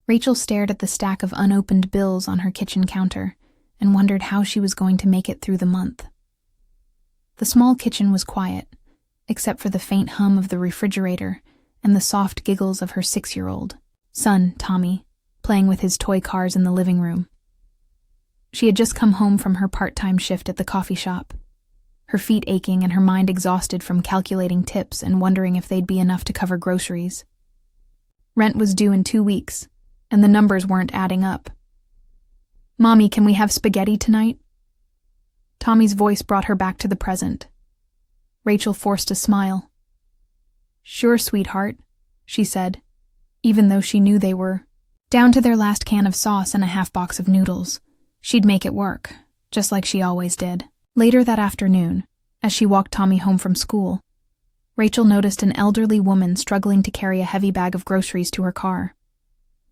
Rachel stared at the stack of unopened bills on her kitchen counter and wondered how she was going to make it through the month. The small kitchen was quiet, except for the faint hum of the refrigerator and the soft giggles of her 6-year-old son, Tommy, playing with his toy cars in the living room. She had just come home from her part-time shift at the coffee shop, her feet aching and her mind exhausted from calculating tips and wondering if they'd be enough to cover groceries. Rent was due in 2 weeks, and the numbers weren't adding up. "Mommy, can we have spaghetti tonight?" Tommy's voice brought her back to the present. Rachel forced a smile. "Sure, sweetheart," she said, even though she knew they were down to their last can of sauce and a half box of noodles. She'd make it work, just like she always did. Later that afternoon, as she walked Tommy home from school, Rachel noticed an elderly woman struggling to carry a heavy bag of groceries to her car.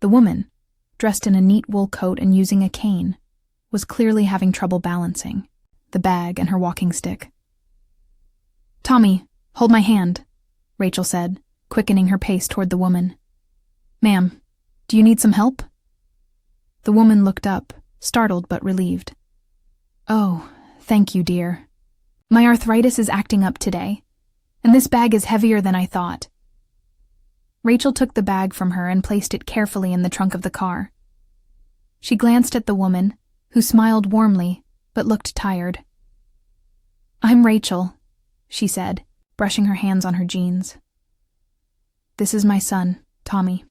The woman, dressed in a neat wool coat and using a cane, was clearly having trouble balancing the bag and her walking stick. "Tommy, hold my hand," Rachel said, quickening her pace toward the woman. "Ma'am, do you need some help?" The woman looked up, startled but relieved. "Oh, thank you, dear. My arthritis is acting up today, and this bag is heavier than I thought." Rachel took the bag from her and placed it carefully in the trunk of the car. She glanced at the woman, who smiled warmly but looked tired. "I'm Rachel," she said, brushing her hands on her jeans. "This is my son, Tommy."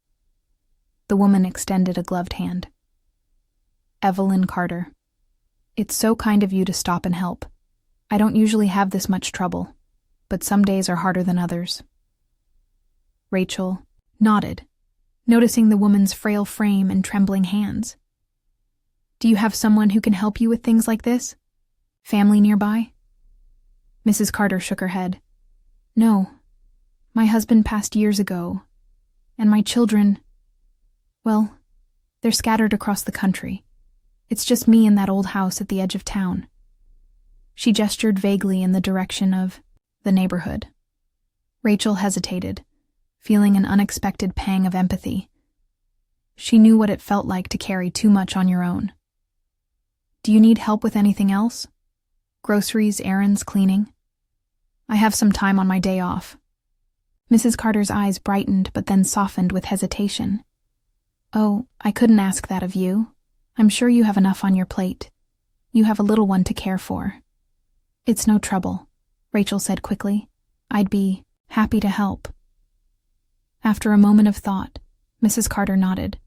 The woman extended a gloved hand. "Evelyn Carter. It's so kind of you to stop and help. I don't usually have this much trouble, but some days are harder than others." Rachel nodded, noticing the woman's frail frame and trembling hands. "Do you have someone who can help you with things like this? Family nearby?" Mrs. Carter shook her head. "No. My husband passed years ago, and my children, well, they're scattered across the country. It's just me in that old house at the edge of town." She gestured vaguely in the direction of the neighborhood. Rachel hesitated, feeling an unexpected pang of empathy. She knew what it felt like to carry too much on your own. "Do you need help with anything else? Groceries, errands, cleaning? I have some time on my day off." Mrs. Carter's eyes brightened but then softened with hesitation. "Oh, I couldn't ask that of you. I'm sure you have enough on your plate. You have a little one to care for." "It's no trouble," Rachel said quickly. "I'd be happy to help." After a moment of thought, Mrs. Carter nodded.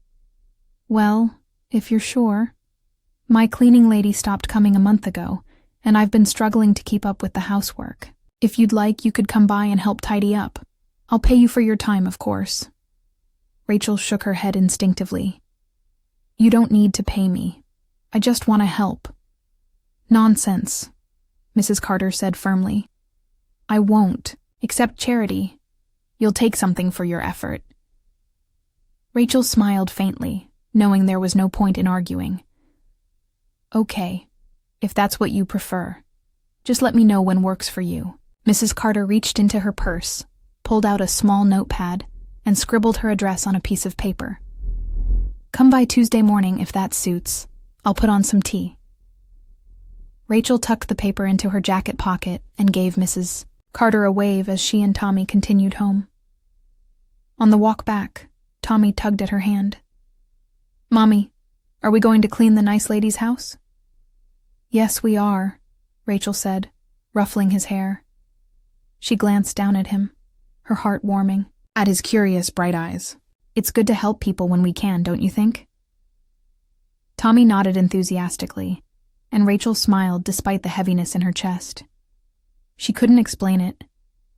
"Well, if you're sure. My cleaning lady stopped coming a month ago, and I've been struggling to keep up with the housework. If you'd like, you could come by and help tidy up. I'll pay you for your time, of course." Rachel shook her head instinctively. "You don't need to pay me. I just want to help." "Nonsense," Mrs. Carter said firmly. "I won't accept charity. You'll take something for your effort." Rachel smiled faintly, knowing there was no point in arguing. "Okay, if that's what you prefer. Just let me know when works for you." Mrs. Carter reached into her purse, pulled out a small notepad, and scribbled her address on a piece of paper. "Come by Tuesday morning if that suits. I'll put on some tea." Rachel tucked the paper into her jacket pocket and gave Mrs. Carter a wave as she and Tommy continued home. On the walk back, Tommy tugged at her hand. "Mommy, are we going to clean the nice lady's house?" "Yes, we are," Rachel said, ruffling his hair. She glanced down at him, her heart warming at his curious bright eyes. "It's good to help people when we can, don't you think?" Tommy nodded enthusiastically, and Rachel smiled despite the heaviness in her chest. She couldn't explain it,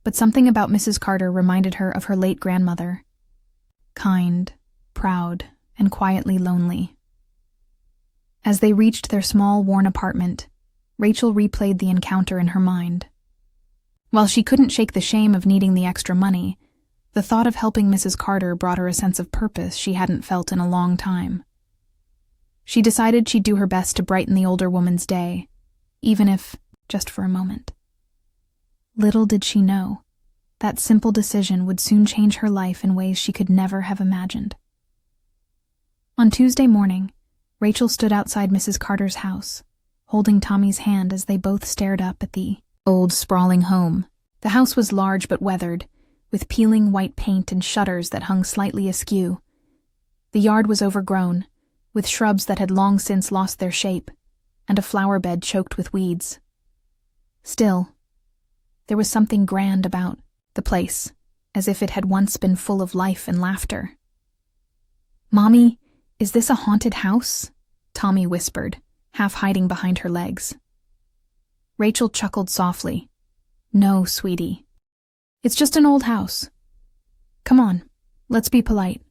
but something about Mrs. Carter reminded her of her late grandmother. Kind, proud, and quietly lonely. As they reached their small, worn apartment, Rachel replayed the encounter in her mind. While she couldn't shake the shame of needing the extra money, the thought of helping Mrs. Carter brought her a sense of purpose she hadn't felt in a long time. She decided she'd do her best to brighten the older woman's day, even if just for a moment. Little did she know, that simple decision would soon change her life in ways she could never have imagined. On Tuesday morning, Rachel stood outside Mrs. Carter's house, holding Tommy's hand as they both stared up at the old, sprawling home. The house was large but weathered, with peeling white paint and shutters that hung slightly askew. The yard was overgrown, with shrubs that had long since lost their shape, and a flower bed choked with weeds. Still, there was something grand about the place, as if it had once been full of life and laughter. "Mommy, is this a haunted house?" Tommy whispered, half hiding behind her legs. Rachel chuckled softly. "No, sweetie. It's just an old house. Come on, let's be polite."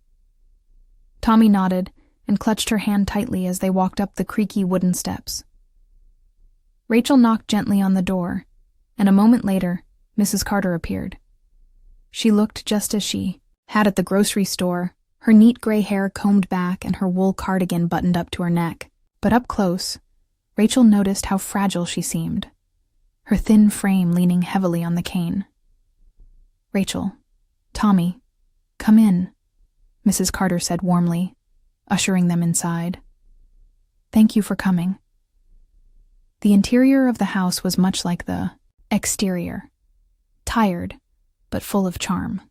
Tommy nodded and clutched her hand tightly as they walked up the creaky wooden steps. Rachel knocked gently on the door, and a moment later, Mrs. Carter appeared. She looked just as she had at the grocery store, her neat gray hair combed back and her wool cardigan buttoned up to her neck. But up close, Rachel noticed how fragile she seemed, her thin frame leaning heavily on the cane. "Rachel, Tommy, come in," Mrs. Carter said warmly, ushering them inside. "Thank you for coming." The interior of the house was much like the exterior, tired, but full of charm.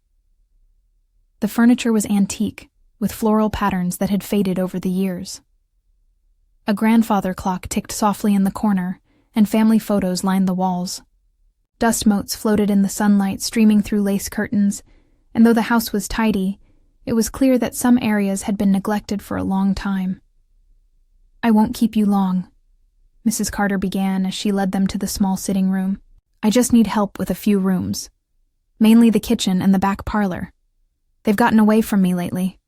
The furniture was antique, with floral patterns that had faded over the years. A grandfather clock ticked softly in the corner, and family photos lined the walls. Dust motes floated in the sunlight, streaming through lace curtains, and though the house was tidy, it was clear that some areas had been neglected for a long time. "I won't keep you long," Mrs. Carter began as she led them to the small sitting room. "I just need help with a few rooms, mainly the kitchen and the back parlor. They've gotten away from me lately."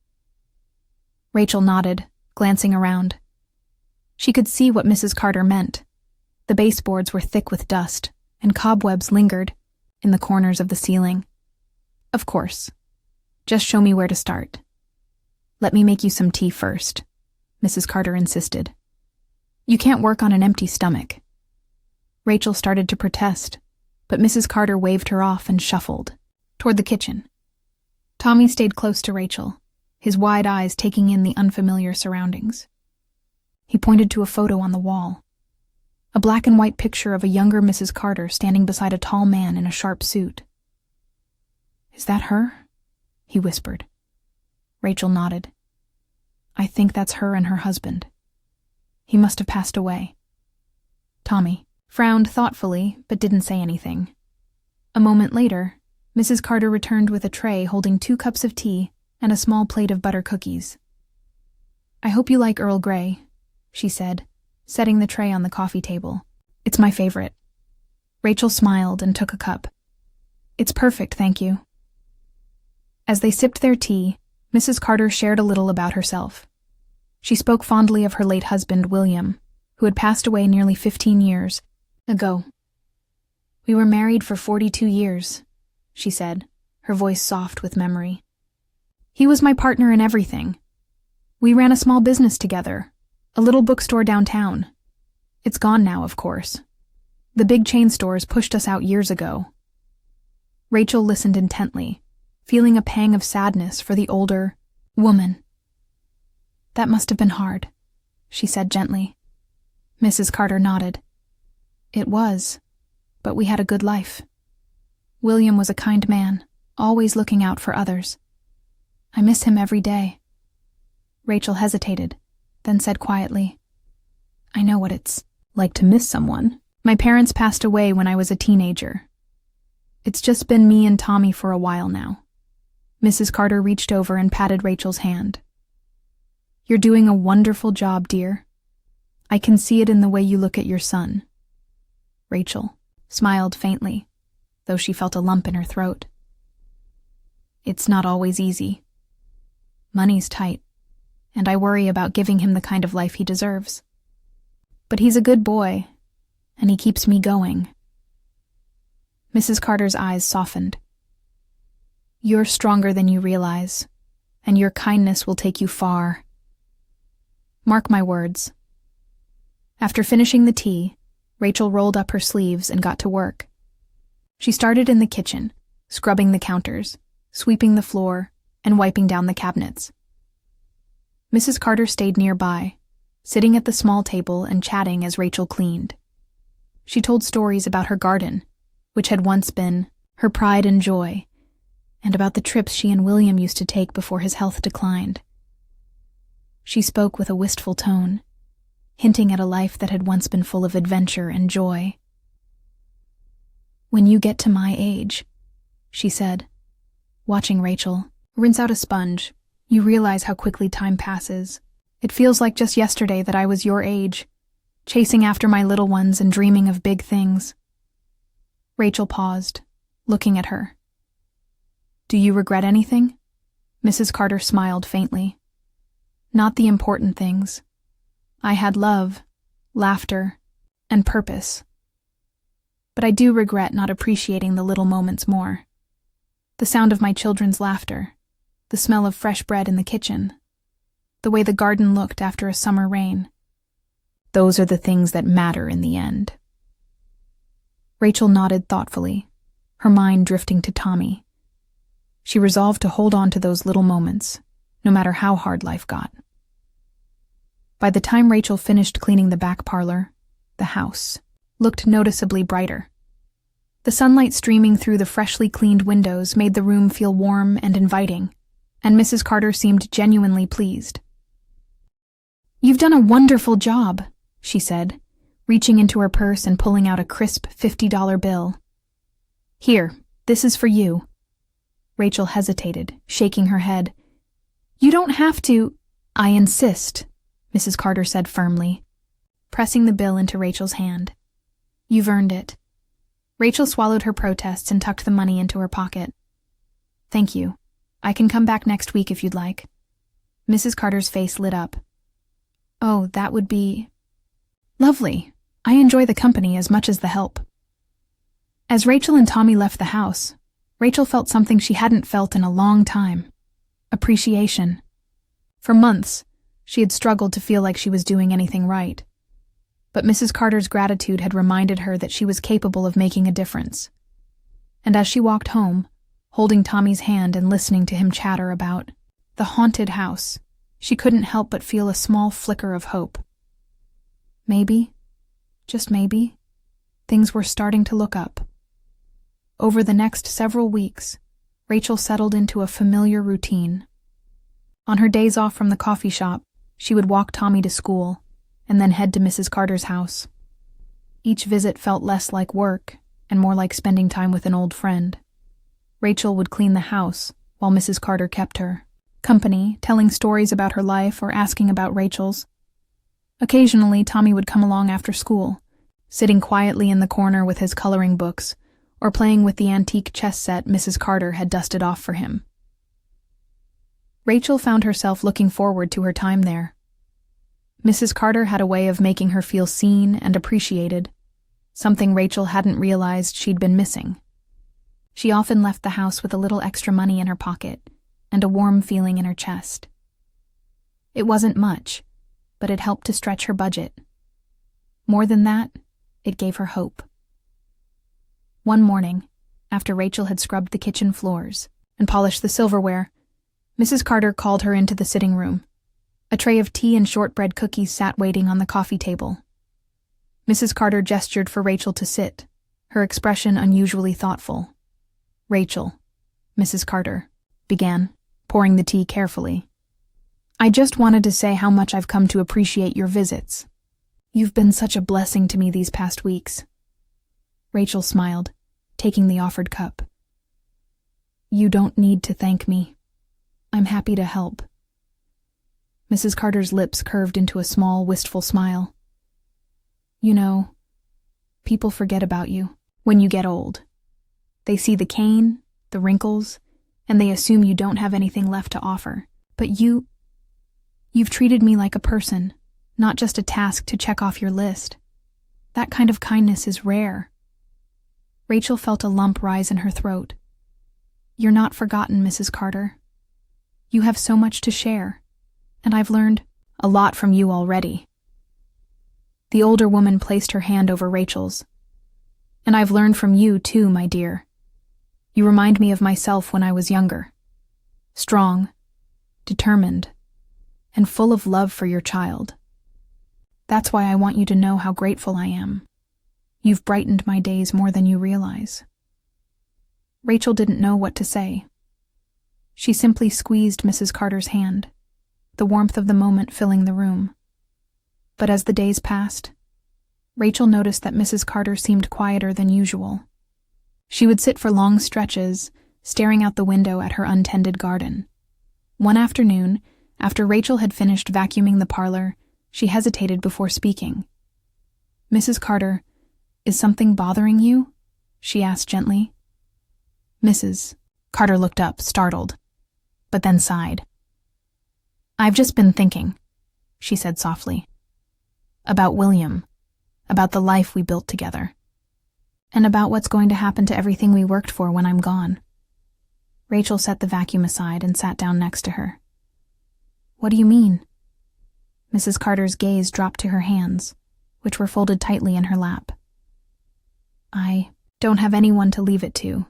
Rachel nodded, glancing around. She could see what Mrs. Carter meant. The baseboards were thick with dust, and cobwebs lingered in the corners of the ceiling. "Of course. Just show me where to start." "Let me make you some tea first," Mrs. Carter insisted. "You can't work on an empty stomach." Rachel started to protest, but Mrs. Carter waved her off and shuffled toward the kitchen. Tommy stayed close to Rachel, his wide eyes taking in the unfamiliar surroundings. He pointed to a photo on the wall, a black and white picture of a younger Mrs. Carter standing beside a tall man in a sharp suit. "Is that her?" he whispered. Rachel nodded. "I think that's her and her husband. He must have passed away." Tommy frowned thoughtfully, but didn't say anything. A moment later, Mrs. Carter returned with a tray holding 2 cups of tea and a small plate of butter cookies. "I hope you like Earl Grey," she said, setting the tray on the coffee table. "It's my favorite." Rachel smiled and took a cup. "It's perfect, thank you." As they sipped their tea, Mrs. Carter shared a little about herself. She spoke fondly of her late husband, William, who had passed away nearly 15 years ago. "We were married for 42 years, she said, her voice soft with memory. "He was my partner in everything. We ran a small business together, a little bookstore downtown. It's gone now, of course. The big chain stores pushed us out years ago." Rachel listened intently, feeling a pang of sadness for the older woman. "That must have been hard," she said gently. Mrs. Carter nodded. "It was, but we had a good life. William was a kind man, always looking out for others. I miss him every day." Rachel hesitated, then said quietly, "I know what it's like to miss someone. My parents passed away when I was a teenager. It's just been me and Tommy for a while now." Mrs. Carter reached over and patted Rachel's hand. "You're doing a wonderful job, dear. I can see it in the way you look at your son." Rachel smiled faintly, though she felt a lump in her throat. "It's not always easy. Money's tight, and I worry about giving him the kind of life he deserves. But he's a good boy, and he keeps me going." Mrs. Carter's eyes softened. "You're stronger than you realize, and your kindness will take you far. Mark my words." After finishing the tea, Rachel rolled up her sleeves and got to work. She started in the kitchen, scrubbing the counters, sweeping the floor, and wiping down the cabinets. Mrs. Carter stayed nearby, sitting at the small table and chatting as Rachel cleaned. She told stories about her garden, which had once been her pride and joy, and about the trips she and William used to take before his health declined. She spoke with a wistful tone, hinting at a life that had once been full of adventure and joy. "When you get to my age," she said, watching Rachel rinse out a sponge, "you realize how quickly time passes. It feels like just yesterday that I was your age, chasing after my little ones and dreaming of big things." Rachel paused, looking at her. "Do you regret anything?" Mrs. Carter smiled faintly. "Not the important things. I had love, laughter, and purpose. But I do regret not appreciating the little moments more. The sound of my children's laughter, the smell of fresh bread in the kitchen, the way the garden looked after a summer rain. Those are the things that matter in the end." Rachel nodded thoughtfully, her mind drifting to Tommy. She resolved to hold on to those little moments, no matter how hard life got. By the time Rachel finished cleaning the back parlor, the house looked noticeably brighter. The sunlight streaming through the freshly cleaned windows made the room feel warm and inviting, and Mrs. Carter seemed genuinely pleased. "You've done a wonderful job," she said, reaching into her purse and pulling out a crisp $50 bill. "Here, this is for you." Rachel hesitated, shaking her head. "You don't have to—" "I insist," Mrs. Carter said firmly, pressing the bill into Rachel's hand. "You've earned it." Rachel swallowed her protests and tucked the money into her pocket. "Thank you. I can come back next week if you'd like." Mrs. Carter's face lit up. "Oh, that would be lovely. I enjoy the company as much as the help." As Rachel and Tommy left the house, Rachel felt something she hadn't felt in a long time: appreciation. For months, she had struggled to feel like she was doing anything right. But Mrs. Carter's gratitude had reminded her that she was capable of making a difference. And as she walked home, holding Tommy's hand and listening to him chatter about the haunted house, she couldn't help but feel a small flicker of hope. Maybe, just maybe, things were starting to look up. Over the next several weeks, Rachel settled into a familiar routine. On her days off from the coffee shop, she would walk Tommy to school and then head to Mrs. Carter's house. Each visit felt less like work and more like spending time with an old friend. Rachel would clean the house while Mrs. Carter kept her company, telling stories about her life or asking about Rachel's. Occasionally, Tommy would come along after school, sitting quietly in the corner with his coloring books or playing with the antique chess set Mrs. Carter had dusted off for him. Rachel found herself looking forward to her time there. Mrs. Carter had a way of making her feel seen and appreciated, something Rachel hadn't realized she'd been missing. She often left the house with a little extra money in her pocket and a warm feeling in her chest. It wasn't much, but it helped to stretch her budget. More than that, it gave her hope. One morning, after Rachel had scrubbed the kitchen floors and polished the silverware, Mrs. Carter called her into the sitting room. A tray of tea and shortbread cookies sat waiting on the coffee table. Mrs. Carter gestured for Rachel to sit, her expression unusually thoughtful. "Rachel," Mrs. Carter began, pouring the tea carefully. "I just wanted to say how much I've come to appreciate your visits. You've been such a blessing to me these past weeks." Rachel smiled, taking the offered cup. "You don't need to thank me. I'm happy to help." Mrs. Carter's lips curved into a small, wistful smile. "You know, people forget about you when you get old. They see the cane, the wrinkles, and they assume you don't have anything left to offer. But you've treated me like a person, not just a task to check off your list. That kind of kindness is rare." Rachel felt a lump rise in her throat. "You're not forgotten, Mrs. Carter. You have so much to share, and I've learned a lot from you already." The older woman placed her hand over Rachel's. "And I've learned from you too, my dear. You remind me of myself when I was younger. Strong, determined, and full of love for your child. That's why I want you to know how grateful I am. You've brightened my days more than you realize." Rachel didn't know what to say. She simply squeezed Mrs. Carter's hand, the warmth of the moment filling the room. But as the days passed, Rachel noticed that Mrs. Carter seemed quieter than usual. She would sit for long stretches, staring out the window at her untended garden. One afternoon, after Rachel had finished vacuuming the parlor, she hesitated before speaking. "Mrs. Carter, is something bothering you?" she asked gently. Mrs. Carter looked up, startled, but then sighed. "I've just been thinking," she said softly, "about William, about the life we built together, and about what's going to happen to everything we worked for when I'm gone." Rachel set the vacuum aside and sat down next to her. "What do you mean?" Mrs. Carter's gaze dropped to her hands, which were folded tightly in her lap. "I don't have anyone to leave it to.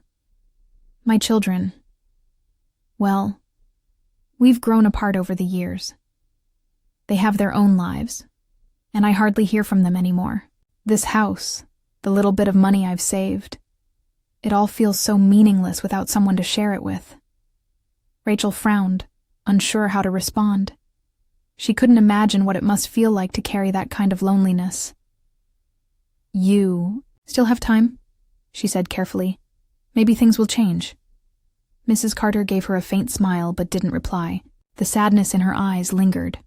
My children, well, we've grown apart over the years. They have their own lives, and I hardly hear from them anymore. This house, the little bit of money I've saved, it all feels so meaningless without someone to share it with." Rachel frowned, unsure how to respond. She couldn't imagine what it must feel like to carry that kind of loneliness. "You still have time?" she said carefully. "Maybe things will change." Mrs. Carter gave her a faint smile but didn't reply. The sadness in her eyes lingered.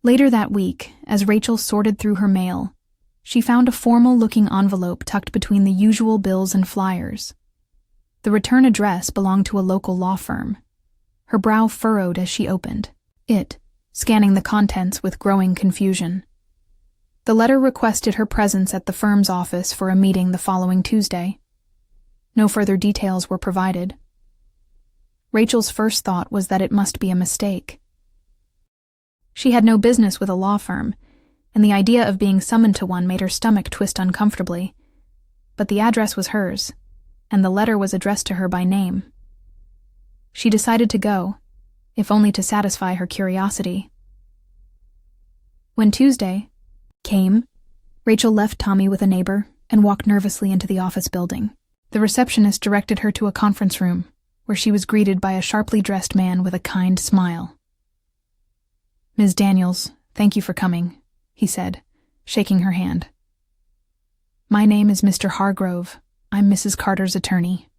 Later that week, as Rachel sorted through her mail, she found a formal-looking envelope tucked between the usual bills and flyers. The return address belonged to a local law firm. Her brow furrowed as she opened it, scanning the contents with growing confusion. The letter requested her presence at the firm's office for a meeting the following Tuesday. No further details were provided. Rachel's first thought was that it must be a mistake. She had no business with a law firm, and the idea of being summoned to one made her stomach twist uncomfortably. But the address was hers, and the letter was addressed to her by name. She decided to go, if only to satisfy her curiosity. When Tuesday came, Rachel left Tommy with a neighbor and walked nervously into the office building. The receptionist directed her to a conference room, where she was greeted by a sharply dressed man with a kind smile. "Ms. Daniels, thank you for coming," he said, shaking her hand. "My name is Mr. Hargrove. I'm Mrs. Carter's attorney."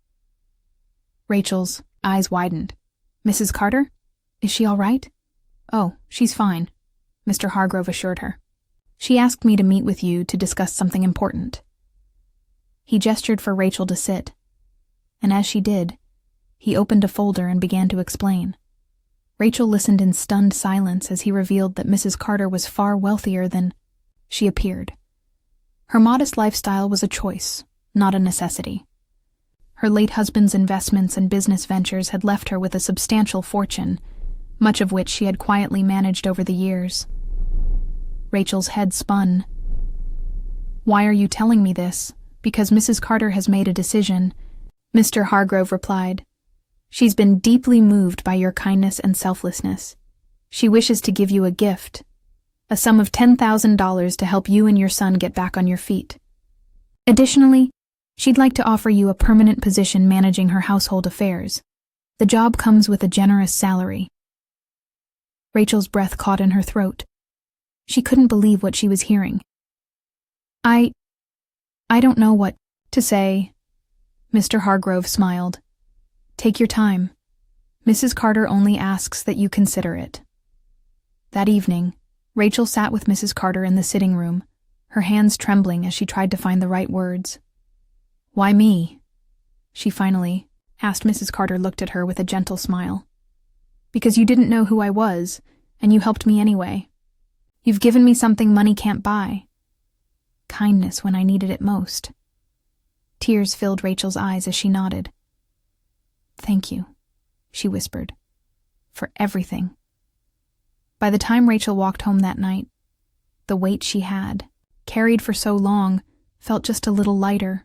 Rachel's eyes widened. "Mrs. Carter? Is she all right?" "Oh, she's fine," Mr. Hargrove assured her. "She asked me to meet with you to discuss something important." He gestured for Rachel to sit, and as she did, he opened a folder and began to explain. Rachel listened in stunned silence as he revealed that Mrs. Carter was far wealthier than she appeared. Her modest lifestyle was a choice, not a necessity. Her late husband's investments and business ventures had left her with a substantial fortune, much of which she had quietly managed over the years. Rachel's head spun. "Why are you telling me this? Because Mrs. Carter has made a decision," Mr. Hargrove replied. "She's been deeply moved by your kindness and selflessness. She wishes to give you a gift, a sum of $10,000 to help you and your son get back on your feet. Additionally, she'd like to offer you a permanent position managing her household affairs. The job comes with a generous salary." Rachel's breath caught in her throat. She couldn't believe what she was hearing. I don't know what to say," Mr. Hargrove smiled. "Take your time. Mrs. Carter only asks that you consider it." That evening, Rachel sat with Mrs. Carter in the sitting room, her hands trembling as she tried to find the right words. "Why me?" she finally asked. Mrs. Carter looked at her with a gentle smile. "Because you didn't know who I was, and you helped me anyway. You've given me something money can't buy. Kindness when I needed it most." Tears filled Rachel's eyes as she nodded. "Thank you," she whispered, "for everything." By the time Rachel walked home that night, the weight she had, carried for so long, felt just a little lighter.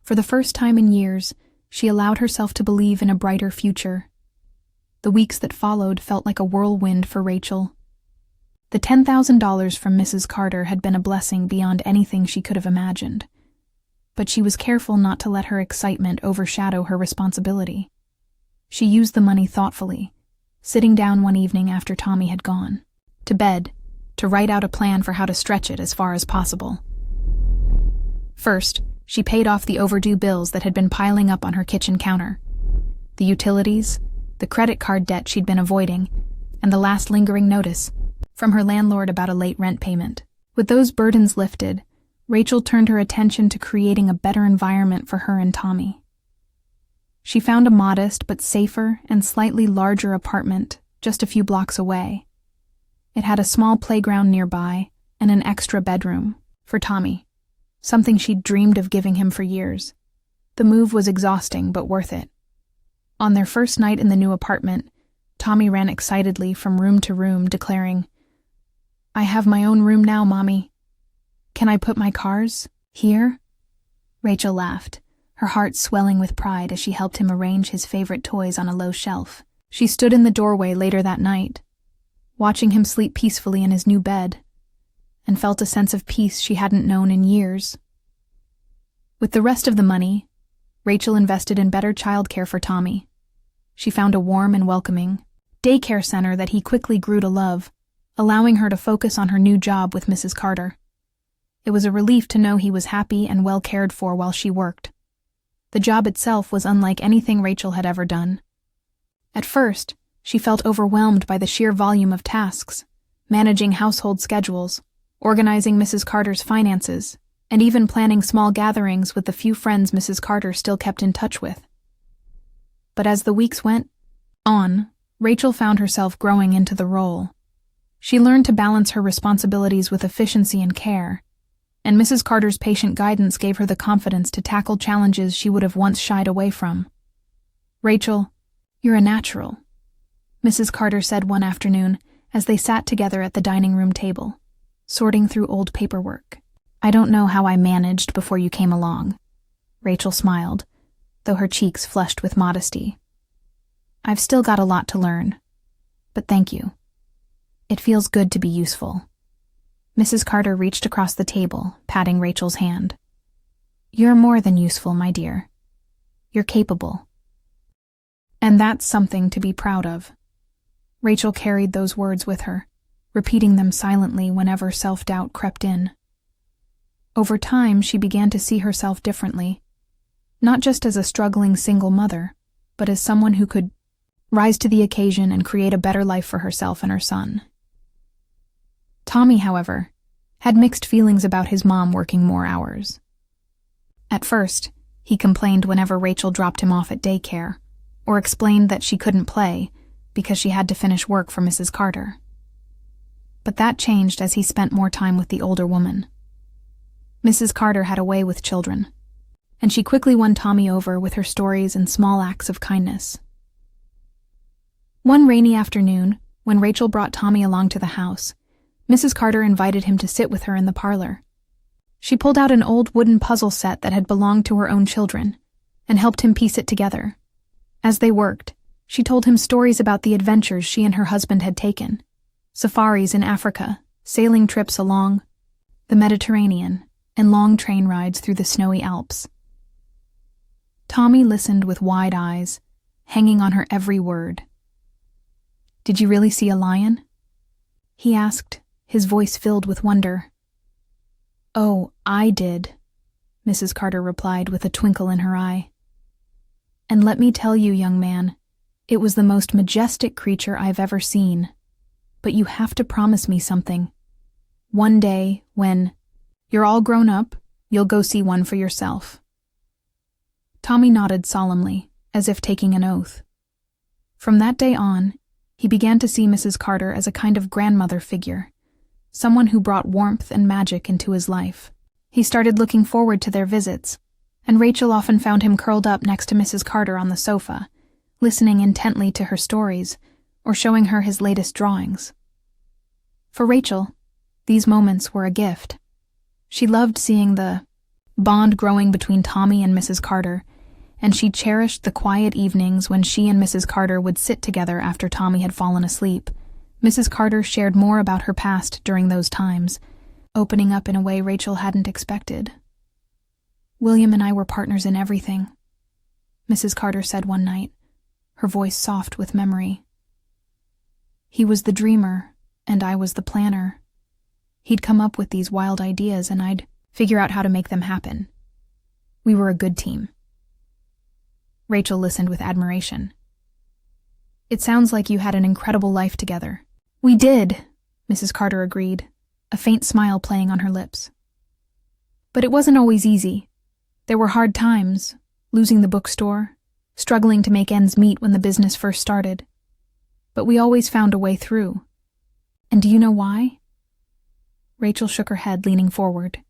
For the first time in years, she allowed herself to believe in a brighter future. The weeks that followed felt like a whirlwind for Rachel. The $10,000 from Mrs. Carter had been a blessing beyond anything she could have imagined, but she was careful not to let her excitement overshadow her responsibility. She used the money thoughtfully, sitting down one evening after Tommy had gone to bed to write out a plan for how to stretch it as far as possible. First, she paid off the overdue bills that had been piling up on her kitchen counter. The utilities, the credit card debt she'd been avoiding, and the last lingering notice from her landlord about a late rent payment. With those burdens lifted, Rachel turned her attention to creating a better environment for her and Tommy. She found a modest but safer and slightly larger apartment just a few blocks away. It had a small playground nearby and an extra bedroom for Tommy, something she'd dreamed of giving him for years. The move was exhausting but worth it. On their first night in the new apartment, Tommy ran excitedly from room to room, declaring, "I have my own room now, Mommy. Can I put my cars here?" Rachel laughed, her heart swelling with pride as she helped him arrange his favorite toys on a low shelf. She stood in the doorway later that night, watching him sleep peacefully in his new bed, and felt a sense of peace she hadn't known in years. With the rest of the money, Rachel invested in better childcare for Tommy. She found a warm and welcoming daycare center that he quickly grew to love, allowing her to focus on her new job with Mrs. Carter. It was a relief to know he was happy and well cared for while she worked. The job itself was unlike anything Rachel had ever done. At first, she felt overwhelmed by the sheer volume of tasks, managing household schedules, organizing Mrs. Carter's finances, and even planning small gatherings with the few friends Mrs. Carter still kept in touch with. But as the weeks went on, Rachel found herself growing into the role. She learned to balance her responsibilities with efficiency and care, and Mrs. Carter's patient guidance gave her the confidence to tackle challenges she would have once shied away from. "Rachel, you're a natural," Mrs. Carter said one afternoon as they sat together at the dining room table, sorting through old paperwork. "I don't know how I managed before you came along." Rachel smiled, though her cheeks flushed with modesty. "I've still got a lot to learn, but thank you. It feels good to be useful." Mrs. Carter reached across the table, patting Rachel's hand. "You're more than useful, my dear. You're capable. And that's something to be proud of." Rachel carried those words with her, repeating them silently whenever self-doubt crept in. Over time, she began to see herself differently, not just as a struggling single mother, but as someone who could rise to the occasion and create a better life for herself and her son. Tommy, however, had mixed feelings about his mom working more hours. At first, he complained whenever Rachel dropped him off at daycare, or explained that she couldn't play because she had to finish work for Mrs. Carter. But that changed as he spent more time with the older woman. Mrs. Carter had a way with children, and she quickly won Tommy over with her stories and small acts of kindness. One rainy afternoon, when Rachel brought Tommy along to the house, Mrs. Carter invited him to sit with her in the parlor. She pulled out an old wooden puzzle set that had belonged to her own children, and helped him piece it together. As they worked, she told him stories about the adventures she and her husband had taken: safaris in Africa, sailing trips along the Mediterranean, and long train rides through the snowy Alps. Tommy listened with wide eyes, hanging on her every word. "Did you really see a lion?" he asked, his voice filled with wonder. "Oh, I did," Mrs. Carter replied with a twinkle in her eye. "And let me tell you, young man, it was the most majestic creature I've ever seen. But you have to promise me something. One day, when you're all grown up, you'll go see one for yourself." Tommy nodded solemnly, as if taking an oath. From that day on, he began to see Mrs. Carter as a kind of grandmother figure, someone who brought warmth and magic into his life. He started looking forward to their visits, and Rachel often found him curled up next to Mrs. Carter on the sofa, listening intently to her stories or showing her his latest drawings. For Rachel, these moments were a gift. She loved seeing the bond growing between Tommy and Mrs. Carter, and she cherished the quiet evenings when she and Mrs. Carter would sit together after Tommy had fallen asleep. Mrs. Carter shared more about her past during those times, opening up in a way Rachel hadn't expected. "William and I were partners in everything," Mrs. Carter said one night, her voice soft with memory. "He was the dreamer, and I was the planner. He'd come up with these wild ideas, and I'd figure out how to make them happen. We were a good team." Rachel listened with admiration. "It sounds like you had an incredible life together." "We did," Mrs. Carter agreed, a faint smile playing on her lips. "But it wasn't always easy. There were hard times, losing the bookstore, struggling to make ends meet when the business first started. But we always found a way through. And do you know why?" Rachel shook her head, leaning forward.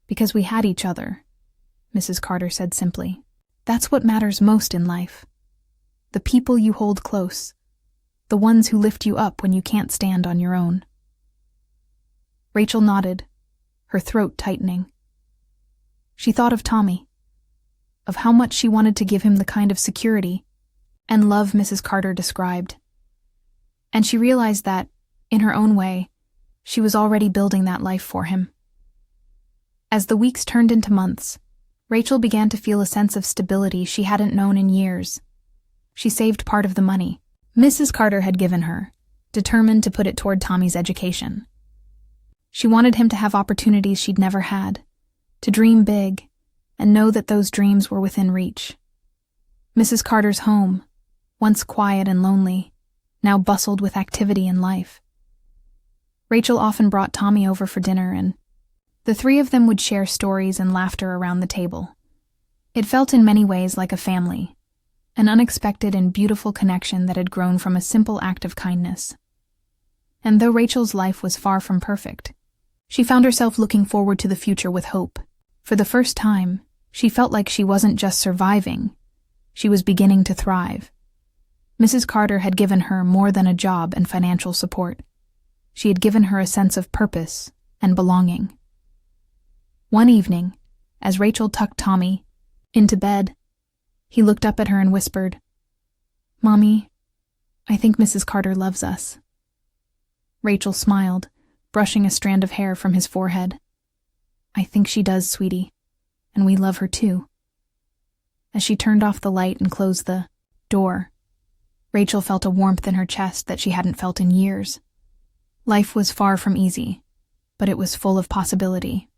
"Because we had each other," Mrs. Carter said simply. "That's what matters most in life. The people you hold close, the ones who lift you up when you can't stand on your own." Rachel nodded, her throat tightening. She thought of Tommy, of how much she wanted to give him the kind of security and love Mrs. Carter described. And she realized that, in her own way, she was already building that life for him. As the weeks turned into months, Rachel began to feel a sense of stability she hadn't known in years. She saved part of the money Mrs. Carter had given her, determined to put it toward Tommy's education. She wanted him to have opportunities she'd never had, to dream big, and know that those dreams were within reach. Mrs. Carter's home, once quiet and lonely, now bustled with activity and life. Rachel often brought Tommy over for dinner, and the three of them would share stories and laughter around the table. It felt in many ways like a family, an unexpected and beautiful connection that had grown from a simple act of kindness. And though Rachel's life was far from perfect, she found herself looking forward to the future with hope. For the first time, she felt like she wasn't just surviving, she was beginning to thrive. Mrs. Carter had given her more than a job and financial support. She had given her a sense of purpose and belonging. One evening, as Rachel tucked Tommy into bed, he looked up at her and whispered, "Mommy, I think Mrs. Carter loves us." Rachel smiled, brushing a strand of hair from his forehead. "I think she does, sweetie, and we love her too." As she turned off the light and closed the door, Rachel felt a warmth in her chest that she hadn't felt in years. Life was far from easy, but it was full of possibility.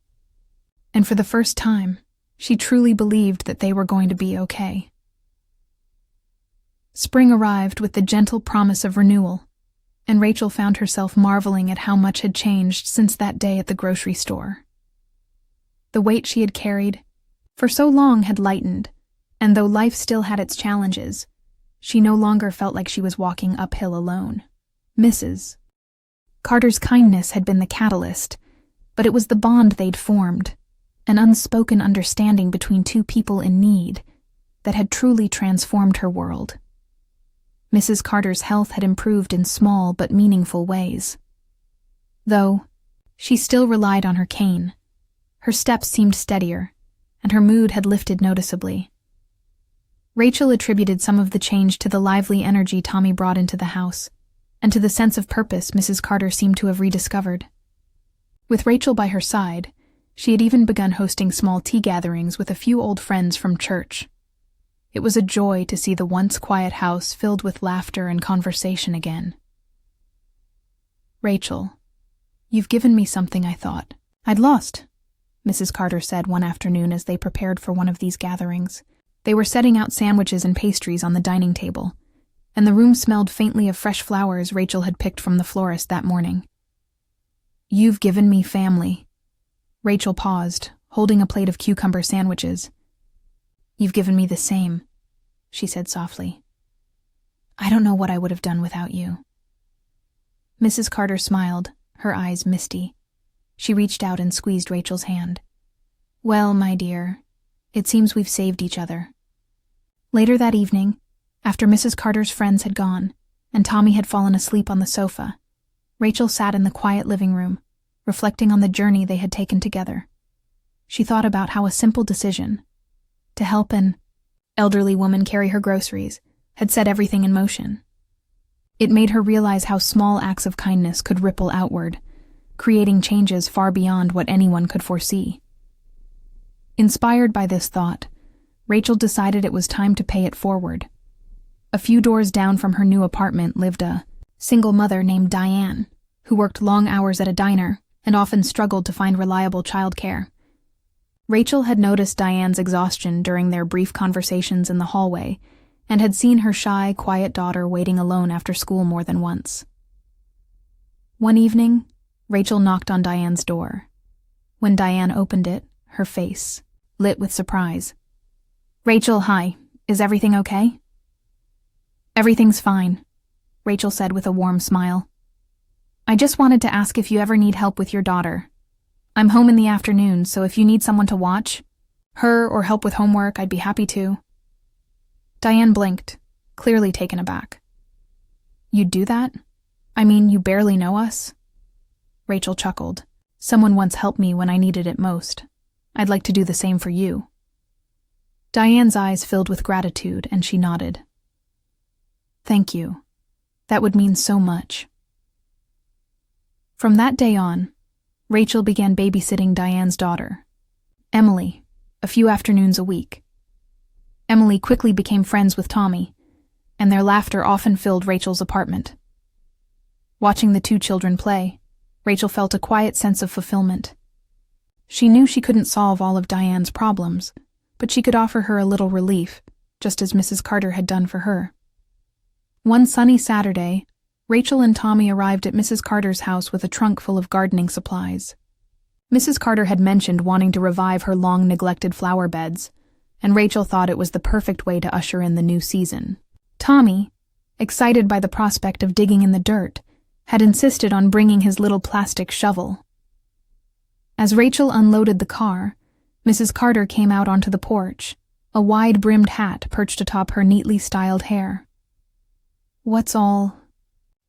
And for the first time, she truly believed that they were going to be okay. Spring arrived with the gentle promise of renewal, and Rachel found herself marveling at how much had changed since that day at the grocery store. The weight she had carried for so long had lightened, and though life still had its challenges, she no longer felt like she was walking uphill alone. Mrs. Carter's kindness had been the catalyst, but it was the bond they'd formed, an unspoken understanding between two people in need, that had truly transformed her world. Mrs. Carter's health had improved in small but meaningful ways. Though she still relied on her cane, her steps seemed steadier, and her mood had lifted noticeably. Rachel attributed some of the change to the lively energy Tommy brought into the house, and to the sense of purpose Mrs. Carter seemed to have rediscovered. With Rachel by her side, she had even begun hosting small tea gatherings with a few old friends from church. It was a joy to see the once quiet house filled with laughter and conversation again. "Rachel, you've given me something I thought I'd lost," Mrs. Carter said one afternoon as they prepared for one of these gatherings. They were setting out sandwiches and pastries on the dining table, and the room smelled faintly of fresh flowers Rachel had picked from the florist that morning. "You've given me family." Rachel paused, holding a plate of cucumber sandwiches. "You've given me the same," she said softly. "I don't know what I would have done without you." Mrs. Carter smiled, her eyes misty. She reached out and squeezed Rachel's hand. "Well, my dear, it seems we've saved each other." Later that evening, after Mrs. Carter's friends had gone, and Tommy had fallen asleep on the sofa, Rachel sat in the quiet living room, reflecting on the journey they had taken together. She thought about how a simple decision, to help an elderly woman carry her groceries, had set everything in motion. It made her realize how small acts of kindness could ripple outward, creating changes far beyond what anyone could foresee. Inspired by this thought, Rachel decided it was time to pay it forward. A few doors down from her new apartment lived a single mother named Diane, who worked long hours at a diner and often struggled to find reliable childcare. Rachel had noticed Diane's exhaustion during their brief conversations in the hallway and had seen her shy, quiet daughter waiting alone after school more than once. One evening, Rachel knocked on Diane's door. When Diane opened it, her face lit with surprise. "Rachel, hi. Is everything okay?" "Everything's fine," Rachel said with a warm smile. "I just wanted to ask if you ever need help with your daughter. I'm home in the afternoon, so if you need someone to watch her or help with homework, I'd be happy to." Diane blinked, clearly taken aback. "You'd do that? I mean, you barely know us?" Rachel chuckled. "Someone once helped me when I needed it most. I'd like to do the same for you." Diane's eyes filled with gratitude, and she nodded. "Thank you. That would mean so much." From that day on, Rachel began babysitting Diane's daughter, Emily, a few afternoons a week. Emily quickly became friends with Tommy, and their laughter often filled Rachel's apartment. Watching the two children play, Rachel felt a quiet sense of fulfillment. She knew she couldn't solve all of Diane's problems, but she could offer her a little relief, just as Mrs. Carter had done for her. One sunny Saturday, Rachel and Tommy arrived at Mrs. Carter's house with a trunk full of gardening supplies. Mrs. Carter had mentioned wanting to revive her long-neglected flower beds, and Rachel thought it was the perfect way to usher in the new season. Tommy, excited by the prospect of digging in the dirt, had insisted on bringing his little plastic shovel. As Rachel unloaded the car, Mrs. Carter came out onto the porch, a wide-brimmed hat perched atop her neatly styled hair. "What's all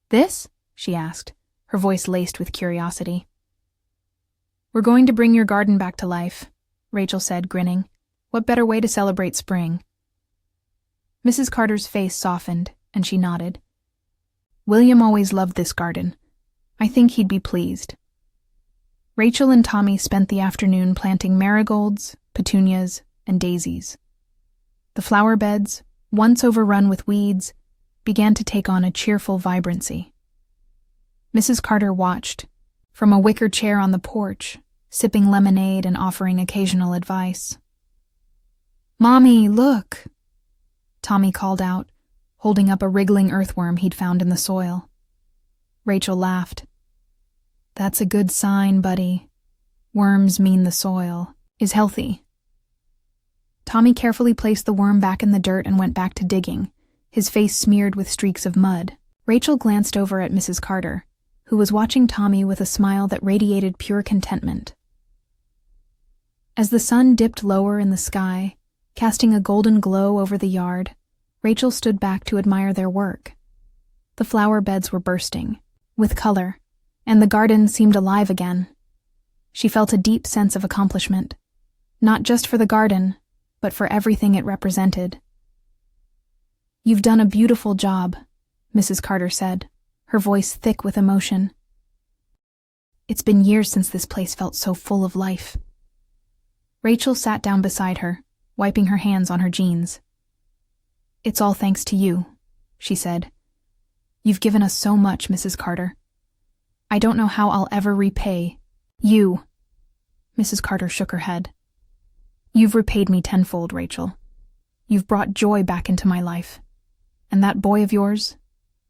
this?" she asked, her voice laced with curiosity. "We're going to bring your garden back to life," Rachel said, grinning. "What better way to celebrate spring?" Mrs. Carter's face softened, and she nodded. "William always loved this garden. I think he'd be pleased." Rachel and Tommy spent the afternoon planting marigolds, petunias, and daisies. The flower beds, once overrun with weeds, began to take on a cheerful vibrancy. Mrs. Carter watched, from a wicker chair on the porch, sipping lemonade and offering occasional advice. "Mommy, look!" Tommy called out, holding up a wriggling earthworm he'd found in the soil. Rachel laughed. "That's a good sign, buddy. Worms mean the soil is healthy." Tommy carefully placed the worm back in the dirt and went back to digging, his face smeared with streaks of mud. Rachel glanced over at Mrs. Carter, who was watching Tommy with a smile that radiated pure contentment. As the sun dipped lower in the sky, casting a golden glow over the yard, Rachel stood back to admire their work. The flower beds were bursting with color, and the garden seemed alive again. She felt a deep sense of accomplishment, not just for the garden, but for everything it represented. "You've done a beautiful job," Mrs. Carter said, her voice thick with emotion. "It's been years since this place felt so full of life." Rachel sat down beside her, wiping her hands on her jeans. "It's all thanks to you," she said. "You've given us so much, Mrs. Carter. I don't know how I'll ever repay you." Mrs. Carter shook her head. "You've repaid me tenfold, Rachel. You've brought joy back into my life. And that boy of yours,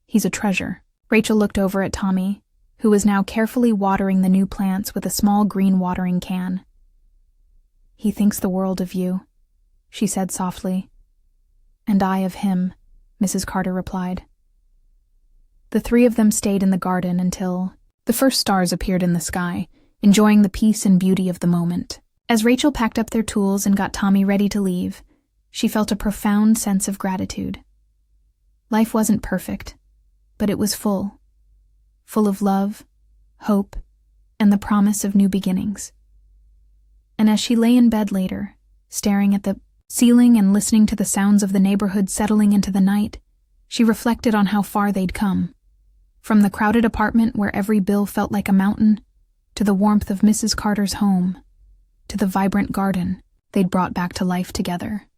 he's a treasure." Rachel looked over at Tommy, who was now carefully watering the new plants with a small green watering can. "He thinks the world of you," she said softly. "And I of him," Mrs. Carter replied. The three of them stayed in the garden until the first stars appeared in the sky, enjoying the peace and beauty of the moment. As Rachel packed up their tools and got Tommy ready to leave, she felt a profound sense of gratitude. Life wasn't perfect, but it was full of love, hope, and the promise of new beginnings. And as she lay in bed later, staring at the Sealing and listening to the sounds of the neighborhood settling into the night, she reflected on how far they'd come. From the crowded apartment where every bill felt like a mountain, to the warmth of Mrs. Carter's home, to the vibrant garden they'd brought back to life together.